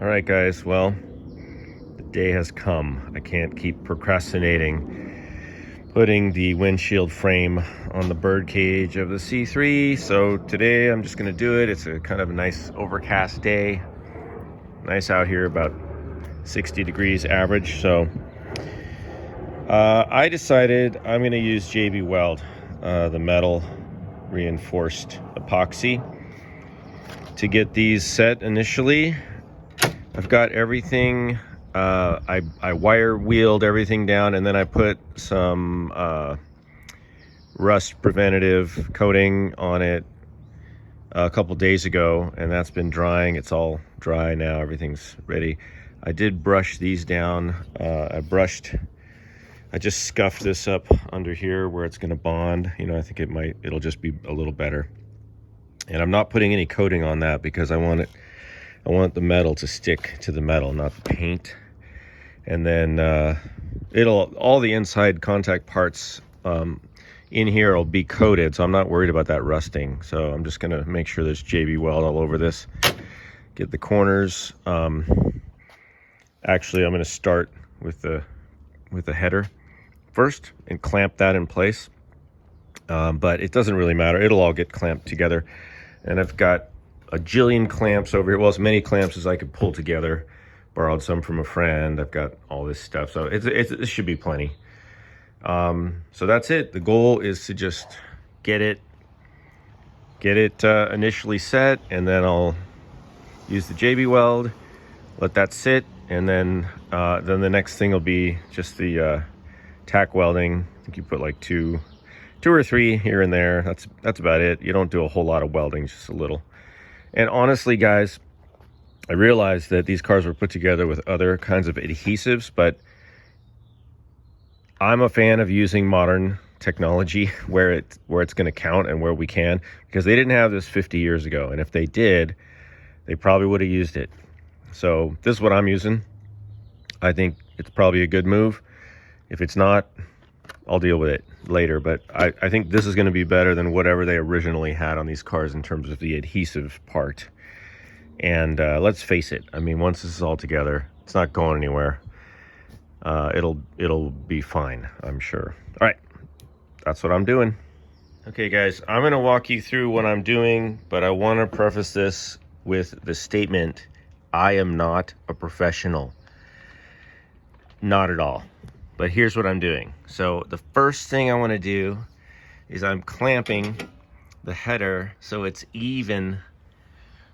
All right, guys. Well, the day has come. I can't keep procrastinating putting the windshield frame on the bird cage of the C3. So today I'm just going to do it. It's a kind of a nice overcast day. Nice out here, about 60 degrees average. So I decided I'm going to use JB Weld, the metal reinforced epoxy, to get these set initially. I've got everything. I wire wheeled everything down, and then I put some rust preventative coating on it a couple days ago, and that's been drying. It's all dry now. Everything's ready. I did brush these down. I just scuffed this up under here where it's going to bond. You know, I think it'll just be a little better. And I'm not putting any coating on that because I want the metal to stick to the metal, not the paint. And then all the inside contact parts in here will be coated, so I'm not worried about that rusting. So I'm just gonna make sure there's JB Weld all over this. Get the corners. Actually, I'm gonna start with the header first and clamp that in place. But it doesn't really matter. It'll all get clamped together. And I've got a jillion clamps over here. Well, as many clamps as I could pull together. Borrowed some from a friend. I've got all this stuff, so it should be plenty. So that's it. The goal is to just get it initially set, and then I'll use the JB Weld, let that sit, and then the next thing will be just the tack welding. I think you put like two or three here and there. That's about it. You don't do a whole lot of welding, just a little. And honestly, guys, I realized that these cars were put together with other kinds of adhesives, but I'm a fan of using modern technology where it's going to count and where we can, because they didn't have this 50 years ago. And if they did, they probably would have used it. So this is what I'm using. I think it's probably a good move. If it's not, I'll deal with it later. But I think this is going to be better than whatever they originally had on these cars in terms of the adhesive part. And let's face it, I mean, once this is all together, it's not going anywhere. It'll be fine, I'm sure. All right, that's what I'm doing. Okay, guys, I'm going to walk you through what I'm doing, but I want to preface this with the statement, I am not a professional. Not at all. But here's what I'm doing. So the first thing I want to do is I'm clamping the header so it's even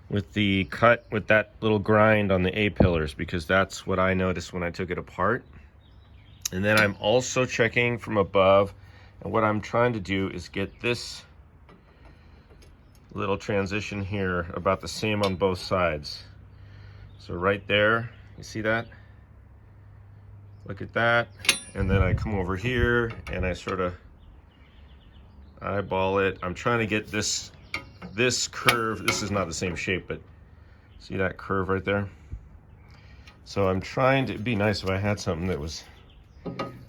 with the cut, with that little grind on the A-pillars, because that's what I noticed when I took it apart. And then I'm also checking from above, and what I'm trying to do is get this little transition here about the same on both sides. So right there, you see that? Look at that. And then I come over here and I sort of eyeball it. I'm trying to get this curve. This is not the same shape, but see that curve right there? So I'm trying to, it'd be nice if I had something that was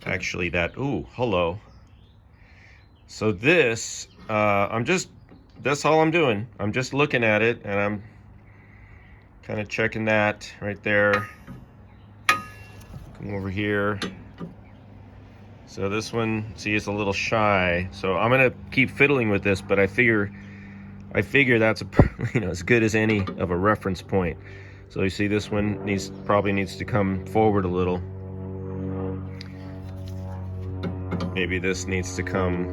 actually that. Ooh, hello. So this, that's all I'm doing. I'm just looking at it and I'm kind of checking that right there. Come over here. So this one, see, it's a little shy. So I'm gonna keep fiddling with this, but I figure that's as good as any of a reference point. So you see, this one probably needs to come forward a little. Maybe this needs to come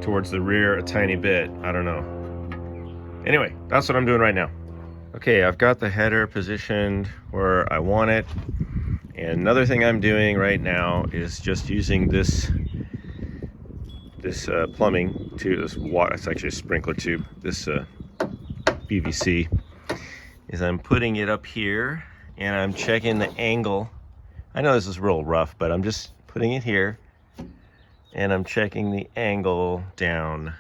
towards the rear a tiny bit. I don't know. Anyway, that's what I'm doing right now. Okay, I've got the header positioned where I want it. And another thing I'm doing right now is just using this plumbing tube, this water, it's actually a sprinkler tube, this PVC, is I'm putting it up here and I'm checking the angle. I know this is real rough, but I'm just putting it here and I'm checking the angle down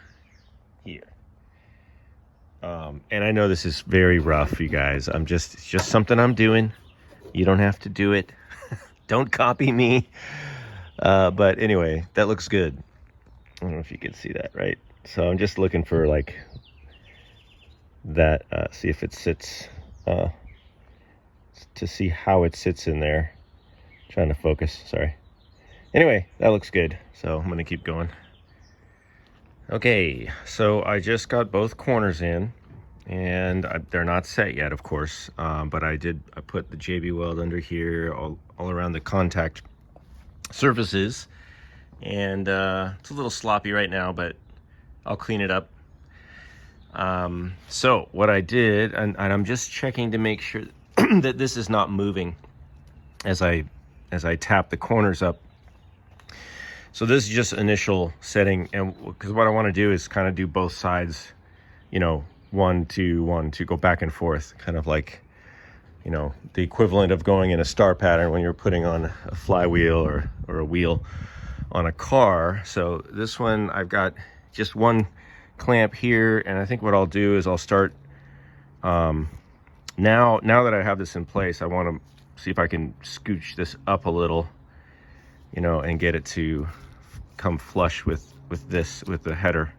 here. And I know this is very rough, you guys. It's just something I'm doing. You don't have to do it. Don't copy me. But anyway, that looks good. I don't know if you can see that, right? So I'm just looking for like that, see if it sits to see how it sits in there. Trying to focus, sorry. Anyway, that looks good, so I'm gonna keep going. Okay, so I just got both corners in, and they're not set yet, of course, but I put the JB Weld under here, all around the contact surfaces, and it's a little sloppy right now, but I'll clean it up. So what I did, and I'm just checking to make sure that this is not moving as I tap the corners up. So this is just initial setting, and because what I want to do is kind of do both sides, you know, 1 2 1 2, go back and forth, kind of like, you know, the equivalent of going in a star pattern when you're putting on a flywheel or a wheel on a car. So this one, I've got just one clamp here, and I think what I'll do is I'll start now that I have this in place, I want to see if I can scooch this up a little, you know, and get it to come flush with the header.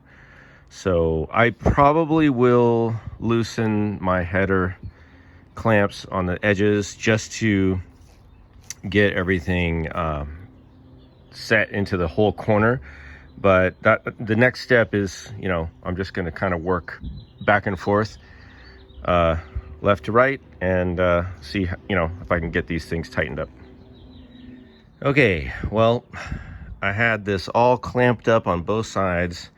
So I probably will loosen my header clamps on the edges just to get everything set into the whole corner. But the next step is, you know, I'm just going to kind of work back and forth, left to right, and see, you know, if I can get these things tightened up. Okay, well, I had this all clamped up on both sides,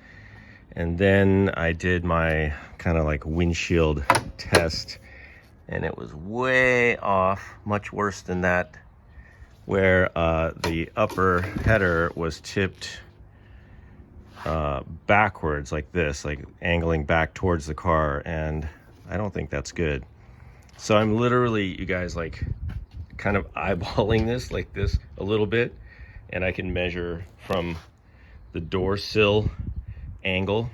and then I did my kind of like windshield test, and it was way off, much worse than that, where the upper header was tipped backwards like this, like angling back towards the car, and I don't think that's good. So I'm literally, you guys, like kind of eyeballing this like this a little bit, and I can measure from the door sill angle,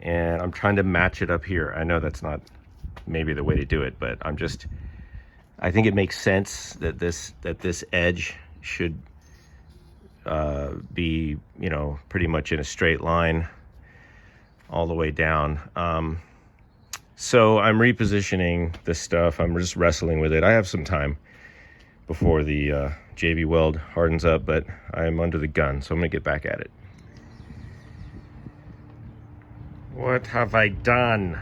and I'm trying to match it up here. I know that's not maybe the way to do it, but I think it makes sense that this edge should be, you know, pretty much in a straight line all the way down. So I'm repositioning this stuff. I'm just wrestling with it. I have some time before the JB Weld hardens up, but I'm under the gun, so I'm gonna get back at it. What have I done?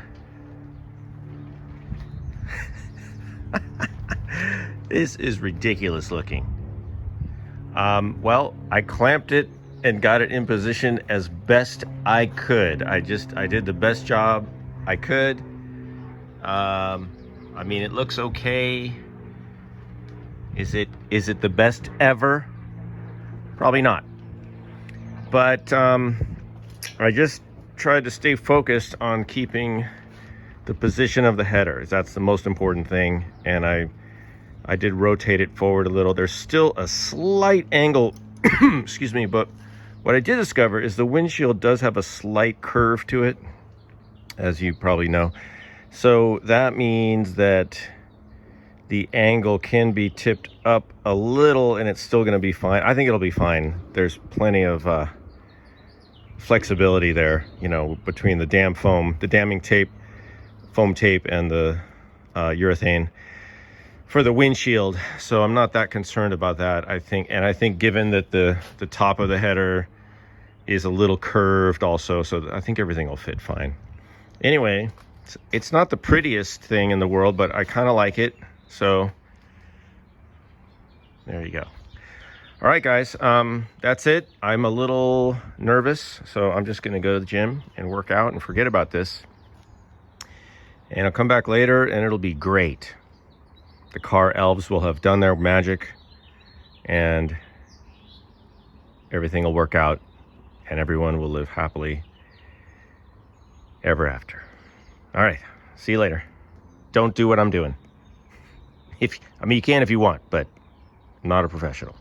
This is ridiculous looking. Well, I clamped it and got it in position as best I could. I did the best job I could. I mean, it looks okay. Is it the best ever? Probably not. But I just tried to stay focused on keeping the position of the header. That's the most important thing. And I did rotate it forward a little. There's still a slight angle, excuse me, but what I did discover is the windshield does have a slight curve to it, as you probably know. So that means that the angle can be tipped up a little and it's still going to be fine. I think it'll be fine. There's plenty of flexibility there, you know, between the damming tape, foam tape, and the urethane for the windshield. So I'm not that concerned about that, I think. And I think given that the top of the header is a little curved also, so I think everything will fit fine. Anyway, it's not the prettiest thing in the world, but I kind of like it. So there you go. All right, guys, that's it. I'm a little nervous, so I'm just gonna go to the gym and work out and forget about this. And I'll come back later and it'll be great. The car elves will have done their magic and everything will work out and everyone will live happily ever after. All right, see you later. Don't do what I'm doing. I mean, you can if you want, but I'm not a professional.